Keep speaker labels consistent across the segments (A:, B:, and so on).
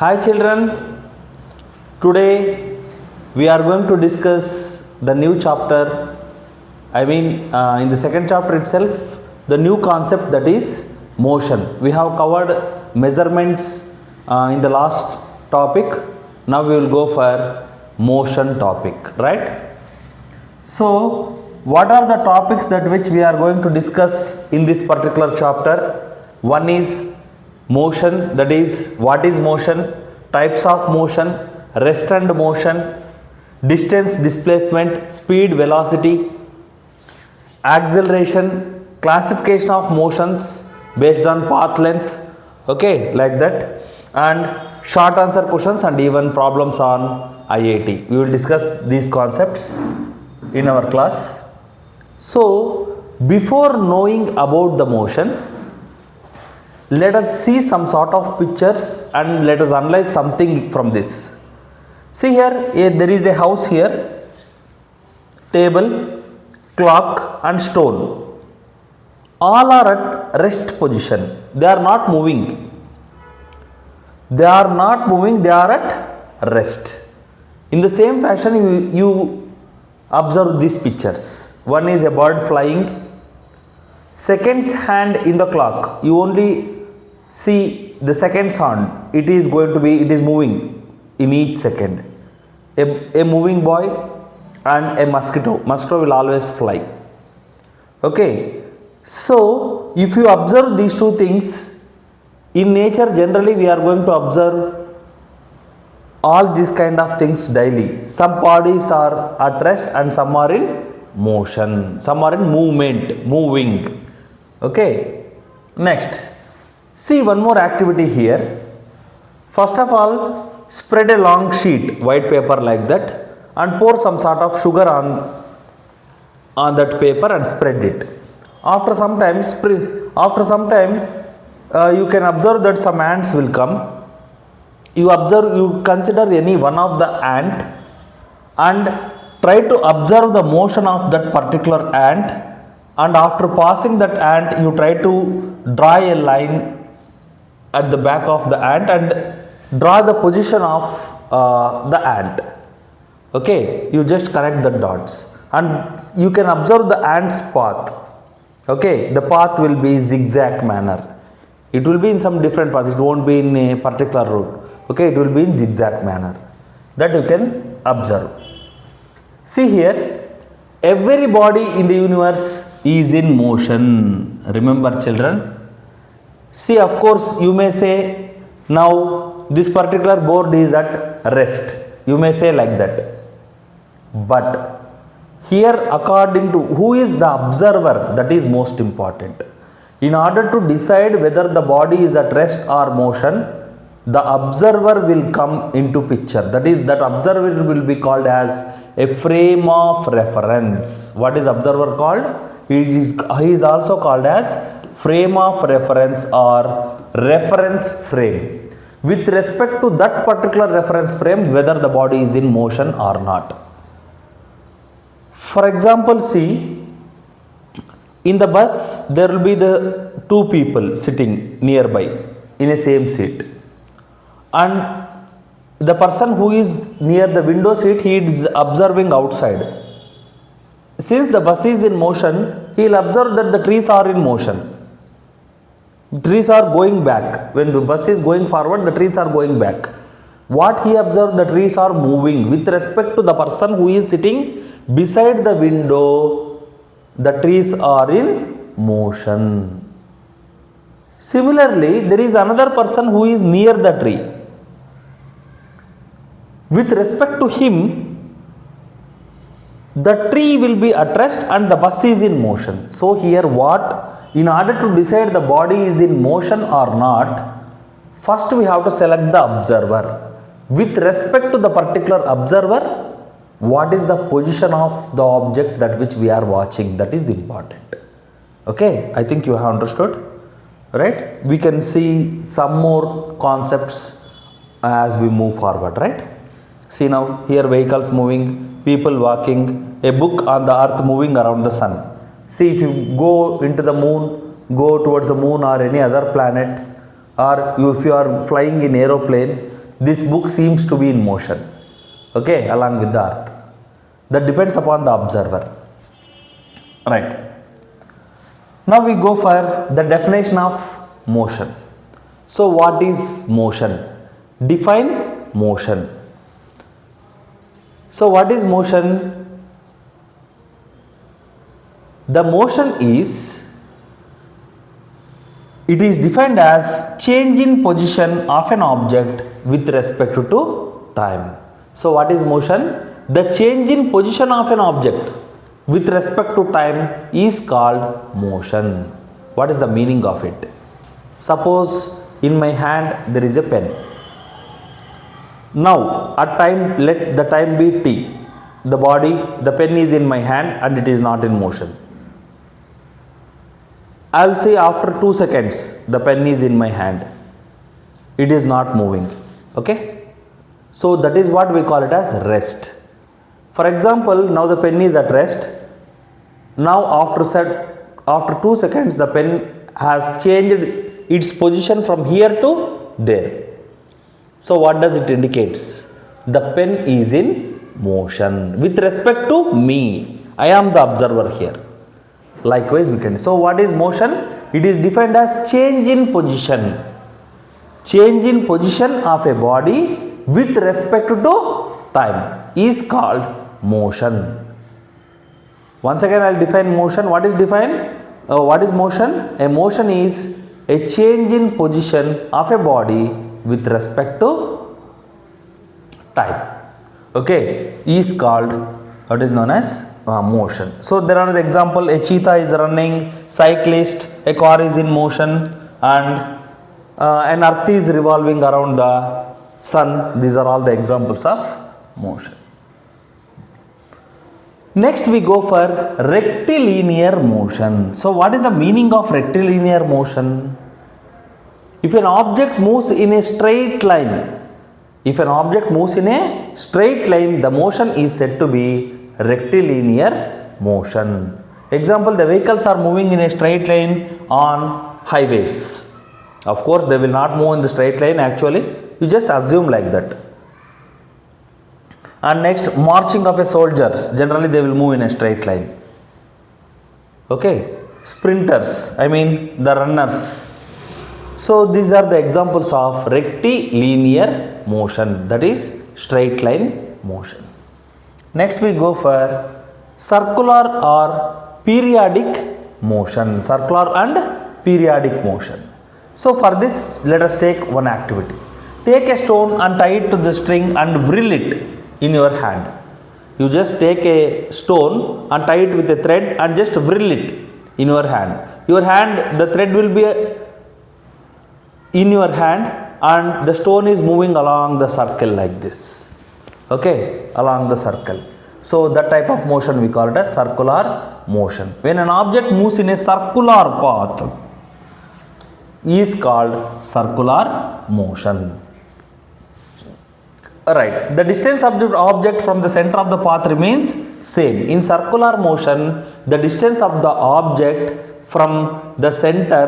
A: Hi children, today we are going to discuss the new chapter. In the second chapter itself, the new concept, that is motion. We have covered measurements in the last topic. Now we will go for motion topic, right? So what are the topics that which we are going to discuss in this particular chapter? One is motion, that is what is motion, types of motion, rest and motion, distance, displacement, speed, velocity, acceleration, classification of motions based on path length, okay, like that, and short answer questions and even problems on IIT. We will discuss these concepts in our class. So before knowing about the motion, let us see some sort of pictures and let us analyze something from this. See here, there is a house here, table, clock and stone. All are at rest position. They are not moving. They are not moving, they are at rest. In the same fashion, you observe these pictures. One is a bird flying. Seconds hand in the clock. You only see the seconds hand. It is moving in each second. A moving boy and a mosquito. Mosquito will always fly. Okay. So if you observe these two things, in nature generally we are going to observe all these kind of things daily. Some bodies are at rest and some are in motion. Some are in movement, moving. Okay. Next. See one more activity here. First of all, spread a long sheet, white paper like that, and pour some sort of sugar on that paper and spread it. After some time, you can observe that some ants will come. You consider any one of the ant and try to observe the motion of that particular ant, and after passing that ant, you try to draw a line at the back of the ant and draw the position of the ant. Okay, you just connect the dots and you can observe the ant's path. Okay, the path will be zigzag manner. It will be in some different path. It won't be in a particular route. Okay, it will be in zigzag manner. That you can observe. See here, every body in the universe is in motion. Remember children? See, of course, you may say, now this particular board is at rest. You may say like that. But here, according to who is the observer, that is most important. In order to decide whether the body is at rest or motion, the observer will come into picture. That is, that observer will be called as a frame of reference. What is observer called? He is also called as frame of reference or reference frame. With respect to that particular reference frame, whether the body is in motion or not. For example, see, in the bus, there will be the two people sitting nearby in a same seat. And the person who is near the window seat, he is observing outside. Since the bus is in motion, he will observe that the trees are in motion. Trees are going back. When the bus is going forward, the trees are going back. What he observed, the trees are moving. With respect to the person who is sitting beside the window, the trees are in motion. Similarly, there is another person who is near the tree. With respect to him, the tree will be at rest and the bus is in motion. So here what? In order to decide the body is in motion or not, first we have to select the observer. With respect to the particular observer, what is the position of the object that which we are watching? That is important. Okay, I think you have understood, right? We can see some more concepts as we move forward, right? See now, here vehicles moving, people walking, a book on the earth moving around the sun. See, if you go into the moon, go towards the moon or any other planet, or if you are flying in aeroplane, this book seems to be in motion, okay, along with the earth. That depends upon the observer, right? Now we go for the definition of motion. So what is motion? Define motion. So what is motion? The motion is, it is defined as change in position of an object with respect to time. So what is motion? The change in position of an object with respect to time is called motion. What is the meaning of it? Suppose in my hand there is a pen. Now at time, let the time be t. The pen is in my hand and it is not in motion. I will say after 2 seconds the pen is in my hand. It is not moving. Okay. So that is what we call it as rest. For example, now the pen is at rest. Now after 2 seconds the pen has changed its position from here to there. So what does it indicates? The pen is in motion with respect to me. I am the observer here. Likewise we can. So what is motion? It is defined as change in position. Change in position of a body with respect to time is called motion. Once again I will define motion. What is motion? A motion is a change in position of a body with respect to time. Okay, is called what is known as motion. So there are the example: a cheetah is running, cyclist, a car is in motion, and an earth is revolving around the sun. These are all the examples of motion. Next we go for rectilinear motion. So what is the meaning of rectilinear motion? If an object moves in a straight line, the motion is said to be rectilinear motion. Example, the vehicles are moving in a straight line on highways. Of course, they will not move in the straight line actually. You just assume like that. And next, marching of a soldiers. Generally, they will move in a straight line. Okay. Sprinters, the runners. So these are the examples of rectilinear motion, that is straight line motion. Next we go for circular or periodic motion. Circular and periodic motion. So for this, let us take one activity. Take a stone and tie it to the string and whirl it in your hand. You just take a stone and tie it with a thread and just whirl it in your hand. The thread will be in your hand and the stone is moving along the circle like this. Okay, along the circle. So that type of motion we call it as circular motion. When an object moves in a circular path is called circular motion. Alright, the distance of the object from the center of the path remains same. In circular motion, the distance of the object from the center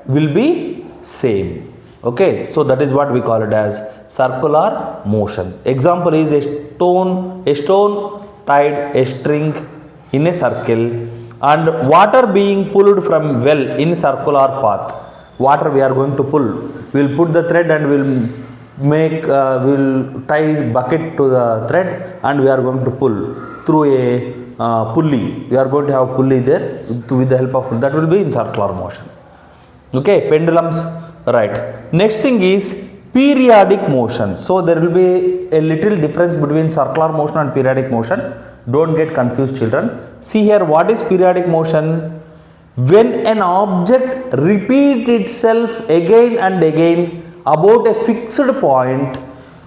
A: will be same. Okay, so that is what we call it as circular motion. Example is a stone tied a string in a circle and water being pulled from well in circular path. Water we are going to pull. We will put the thread and we will tie bucket to the thread and we are going to pull through a pulley. We are going to have pulley there with the help of that will be in circular motion. Okay, pendulums, right. Next thing is periodic motion. So there will be a little difference between circular motion and periodic motion. Don't get confused, children. See here, what is periodic motion? When an object repeats itself again and again about a fixed point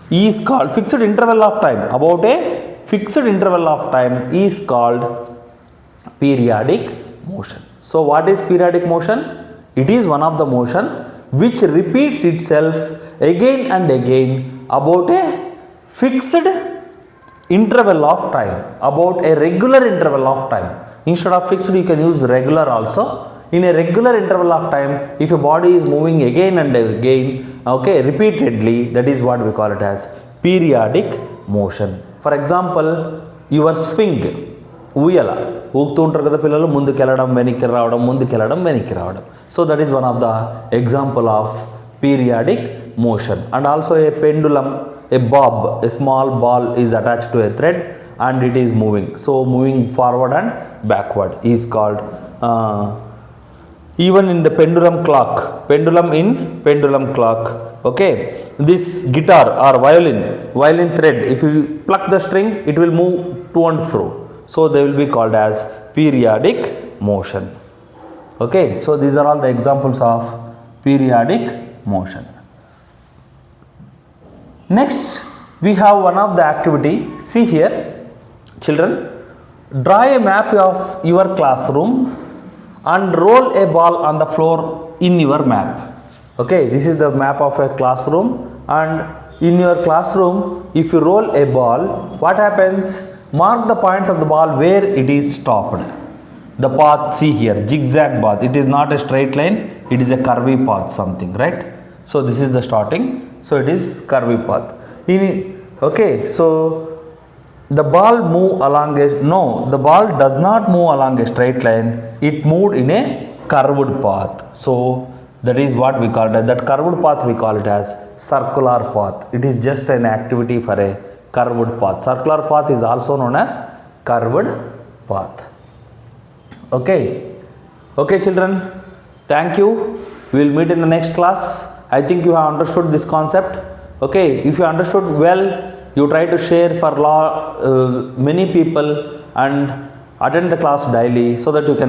A: is called fixed interval of time. About a fixed interval of time is called periodic motion. So what is periodic motion? It is one of the motion which repeats itself again and again about a fixed interval of time, about a regular interval of time. Instead of fixed, you can use regular also. in a regular interval of time, if a body is moving again and again, okay, repeatedly, that is what we call it as periodic motion. For example, your swing, ఊయల ఊగుతూ ఉంటారు కదా పిల్లలు, ముందుకు వెళ్ళడం వెనక్కి రావడం, ముందుకు వెళ్ళడం వెనక్కి రావడం. So that is one of the example of periodic motion. And also a pendulum, a bob, a small ball is attached to a thread and it is moving. So moving forward and backward is called even in the pendulum clock, pendulum clock, okay, this guitar or violin thread, if you pluck the string, it will move to and fro. So they will be called as periodic motion. Okay, so these are all the examples of periodic motion. Next, we have one of the activity. See here, children, draw a map of your classroom and roll a ball on the floor in your map. Okay, this is the map of a classroom, and in your classroom, if you roll a ball, what happens? Mark the points of the ball where it is stopped. The path, see here, zigzag path. It is not a straight line, it is a curvy path, something, right? So this is the starting. So it is curvy path. Okay, so the ball the ball does not move along a straight line. It moved in a curved path. So that is what we call it. That curved path we call it as circular path. It is just an activity for a curved path. Circular path is also known as curved path. Okay, okay children, thank you. We will meet in the next class. I think you have understood this concept. Okay, if you understood well, you try to share for many people and attend the class daily so that you can